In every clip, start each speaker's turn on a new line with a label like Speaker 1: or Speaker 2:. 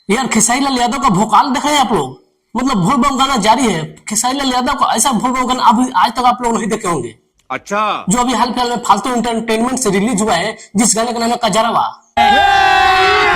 Speaker 1: यार खेसारी लाल यादव का भोकाल देख रहे हैं आप लोग। मतलब भूल बम गाना जारी है। खेसारी लाल यादव का ऐसा भूल बम गाना अभी आज तक आप लोग नहीं देखे होंगे।
Speaker 2: अच्छा।
Speaker 1: जो अभी हाल फिलहाल में फालतू एंटरटेनमेंट से रिलीज हुआ है, जिस गाने का नाम है कजरवा।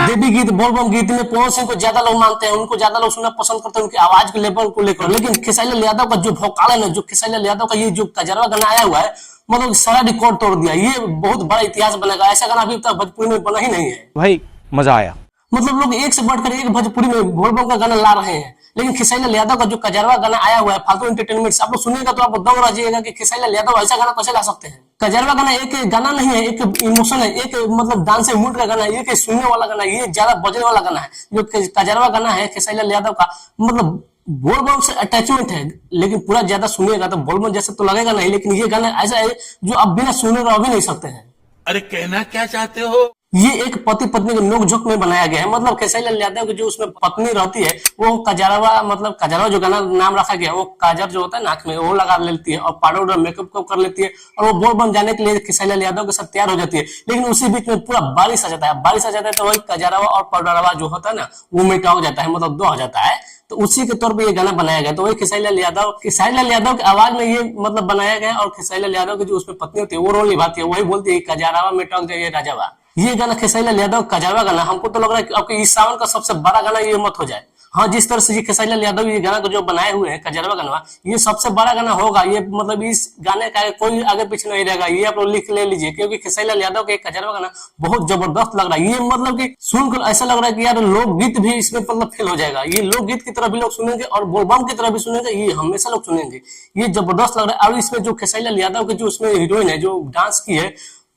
Speaker 1: देवी गीत बोल बम गीत में पवन सिंह को ज्यादा लोग मानते हैं, उनको ज्यादा लोग सुनना पसंद करते हैं उनकी आवाज के लेवल को लेकर। लेकिन खेसारी लाल यादव का जो भोकाल है ना, जो खेसारी लाल यादव का ये जो कजरवा गाना आया हुआ है, मतलब सारा रिकॉर्ड तोड़ दिया। ये बहुत बड़ा इतिहास बनेगा। ऐसा गाना अभी तक भोजपुरी में बना ही नहीं है
Speaker 3: भाई। मजा आया।
Speaker 1: मतलब लोग एक से बढ़कर एक भोजपुरी में भोल बम का गाना ला रहे हैं। लेकिन खेसारी लाल यादव का जो कजरवा गाना आया हुआ है फालतू एंटरटेनमेंट से, आप लोग सुनिएगा तो आपको दम रह जाएगा कि खेसारी लाल यादव ऐसा गाना कैसे ला सकते हैं। कजरवा गाना एक गाना नहीं है, एक इमोशन है, एक मतलब डांस मूड का गाना है, एक सुनने वाला गाना है, ये ज्यादा बजने वाला गाना है। जो कजरवा गाना है खेसारी लाल यादव का, मतलब बोल बम से अटैचमेंट है। लेकिन पूरा ज्यादा सुनिएगा तो बोल बम जैसे तो लगेगा नहीं। लेकिन ये गाना ऐसा है जो आप बिना सुने रह भी नहीं सकते हैं।
Speaker 2: अरे कहना क्या चाहते हो?
Speaker 1: ये एक पति पत्नी के नोक-झोंक में बनाया गया है। मतलब खेसारी लाल यादव की जो उसमें पत्नी रहती है, वो कजरवा, मतलब कजरवा जो गाना नाम रखा गया है, वो काजर जो होता है नाक में वो लगा लेती है और पाउडर मेकअप को कर लेती है और वो बोल बम जाने के लिए खेसारी लाल यादव के साथ तैयार हो जाती है। लेकिन उसी बीच में पूरा बारिश आ जाता है। बारिश आ जाता है तो वही कजरवा और पाउडरवा जो होता है ना, वो मिटा हो जाता है, मतलब दो हो जाता है। तो उसी के तौर पे ये गाना बनाया गया। तो वही खेसारी लाल यादव की आवाज में ये मतलब बनाया गया। और खेसारी लाल यादव की जो उसमें पत्नी होती है वो रोल निभाती है, वही बोलती है कजरवा में टक जाइए राजावा। ये गाना खेसारी लाल यादव कजरवा गाना हमको तो लग रहा है कि आपके इस सावन का सबसे बड़ा गाना ये मत हो जाए। हाँ, जिस तरह से ये खेसारी लाल यादव ये गाना को जो बनाए हुए हैं कजरवा गाना, ये सबसे बड़ा गाना होगा। ये मतलब इस गाने का कोई आगे पीछे नहीं रहेगा। ये आप लोग लिख ले लीजिए, क्योंकि खेसारी लाल यादव के कजरवा गाना बहुत जबरदस्त लग रहा है। ये मतलब कि सुनकर ऐसा लग रहा है कि यार लोकगीत भी इसमें मतलब फेल हो जाएगा। ये लोकगीत की तरह भी लोग सुनेंगे और बोलबम की तरह भी सुनेंगे, ये हमेशा लोग सुनेंगे। ये जबरदस्त लग रहा है। और इसमें जो खेसारी लाल यादव की जो उसमें हीरोइन है जो डांस की है,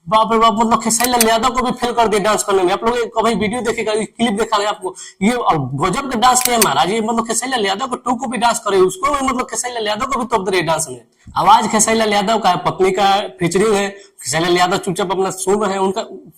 Speaker 1: बाप रे बाप, मतलब खेसारी लाल यादव को भी फेल कर दिया डांस करने में। आप लोग कभी वीडियो देखेगा, क्लिप देखा है आपको, ये और गजब का डांस किया महाराज। ये मतलब खेसारी लाल यादव को टू को भी डांस करे, उसको भी मतलब खेसारी लाल यादव को भी तोप दे रहे डांस में। आवाज खेसारी लाल यादव का पत्नी का फीचरिंग है। खेसारी लाल यादव चुपचाप अपना सुन रहे हैं।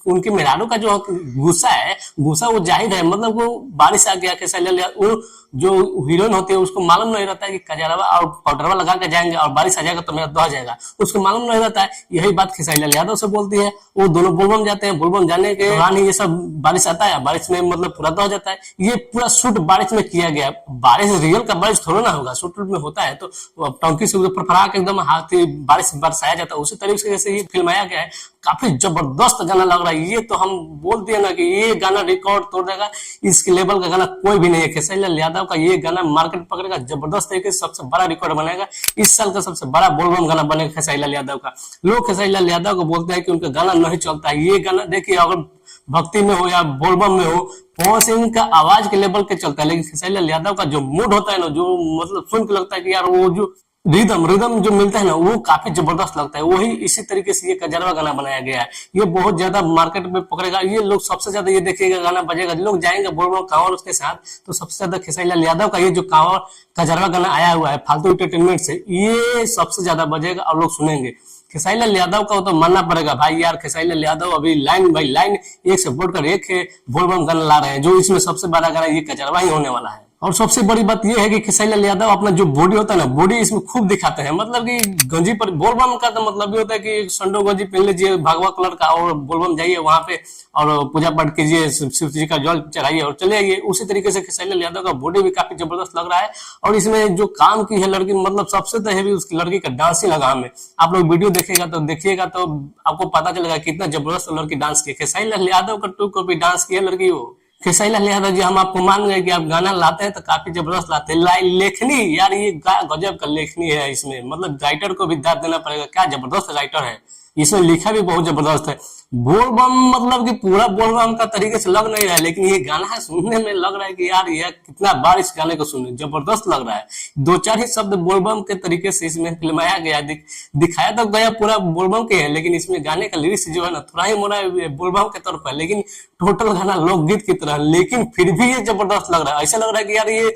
Speaker 1: उनके मेहरारू का जो गुस्सा वो जाहिर है। मतलब वो बारिश आ गया, खेसारी लाल यादव जो हीरोइन होती है उसको मालूम नहीं रहता है कि कजरवा और पाउडरवा लगा के जाएंगे और बारिश आ जाएगा तो मेरा दह जाएगा, उसको मालूम नहीं रहता है। यही बात खेसारी लाल यादव से बोलती है। वो दोनों बोलबम जाते हैं, बोलबम जाने के दौरान ही ये सब बारिश आता है। बारिश में मतलब पूरा दह जाता है। ये पूरा शूट बारिश में किया गया। बारिश रियल का बारिश थोड़ा ना होगा, शूट में होता है तो टंकी से फड़फड़ा के एकदम हाथी बारिश बरसाया जाता है। उसी तरीके से ये फिल्माया गया है। काफी जबरदस्त गाना लग रहा है। ये तो हम बोल दिए ना कि ये गाना रिकॉर्ड तोड़ देगा। इसके लेवल का गाना कोई भी नहीं है। खेसारी लाल यादव का ये गाना मार्केट पकड़ेगा, जबरदस्त तरीके से सबसे बड़ा रिकॉर्ड बनाएगा। इस साल का सबसे बड़ा बोलबम गाना बनेगा खेसारी लाल यादव का। लोग खेसारी लाल यादव को बोलते हैं कि उनका गाना नहीं चलता है। ये गाना देखिए, अगर भक्ति में हो या बोलबम में हो, पवन सिंह का आवाज के लेवल के चलता है। लेकिन खेसारी लाल यादव का जो मूड होता है ना, जो मतलब सुन के लगता है कि यार वो जो रिदम जो मिलता है ना, वो काफी जबरदस्त लगता है। वही इसी तरीके से ये कजरवा गाना बनाया गया है। ये बहुत ज्यादा मार्केट में पकड़ेगा। ये लोग सबसे ज्यादा ये देखिएगा, गाना बजेगा, लोग जाएंगे बोलबम कांवर उसके साथ, तो सबसे ज्यादा खेसारी लाल यादव का ये जो कांवर कजरवा गाना आया हुआ है फालतू एंटरटेनमेंट से, ये सबसे ज्यादा बजेगा और लोग सुनेंगे। खेसारी लाल यादव का तो मानना पड़ेगा भाई। यार खेसारी लाल यादव अभी लाइन बाई लाइन एक से बढ़कर एक बोलबम गाना ला रहे हैं। जो इसमें सबसे बड़ा गाना ये कजरवा ही होने वाला है। और सबसे बड़ी बात यह है कि खेसारी लाल यादव अपना जो बॉडी होता है ना, बॉडी इसमें खूब दिखाते हैं। मतलब कि गंजी पर बोलबम का तो मतलब ये होता है कि संडो गंजी पहन लीजिए भगवा कलर का और बोलबम जाइए वहां पे और पूजा पाठ कीजिए, शिव जी का जल चढ़ाइए और चले आइए। उसी तरीके से खेसारी लाल यादव का बॉडी भी काफी जबरदस्त लग रहा है। और इसमें जो काम की है लड़की, मतलब सबसे तो हैवी उसकी लड़की का डांस ही लगा हमें। आप लोग वीडियो देखिएगा तो आपको पता चलेगा कितना जबरदस्त लड़की डांस की। खेसारी लाल यादव का टू को भी डांस किया लड़की वो। खेसारी लाल यादव जी, हम आपको मान गए कि आप गाना लाते हैं तो काफी जबरदस्त लाते हैं। लेखनी यार, ये गजब का लेखनी है इसमें। मतलब राइटर को भी दाद देना पड़ेगा, क्या जबरदस्त राइटर है। इसमें लिखा भी बहुत जबरदस्त है। बोलबम मतलब कि पूरा बोलबम का तरीके से लग नहीं रहा है, लेकिन ये गाना है सुनने में लग रहा है कि यार ये कितना बार इस गाने को सुने, जबरदस्त लग रहा है। दो चार ही शब्द बोलबम के तरीके से इसमें फिल्माया गया, दिखाया तो गया पूरा बोलबम के है। लेकिन इसमें गाने का लिरिक्स जो है ना, थोड़ा ही मोड़ा बोलबम के तौर पर, लेकिन टोटल गाना लोकगीत की तरह। लेकिन फिर भी ये जबरदस्त लग रहा है। ऐसा लग रहा है कि यार ये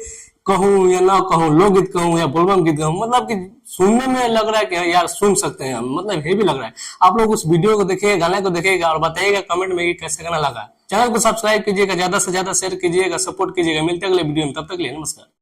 Speaker 1: कहूँ या ना कहूँ, लोकगीत कहूँ या बोलबम गीत कहूँ, मतलब कि सुनने में लग रहा है कि यार सुन सकते हैं हम। मतलब हेवी लग रहा है। आप लोग उस वीडियो को देखिएगा, गाने को देखिएगा और बताइएगा कमेंट में कि कैसे गाना लगा। चैनल को सब्सक्राइब कीजिएगा, ज्यादा से ज्यादा शेयर कीजिएगा, सपोर्ट कीजिएगा। मिलते हैं अगले वीडियो में, तब तक के लिए नमस्कार।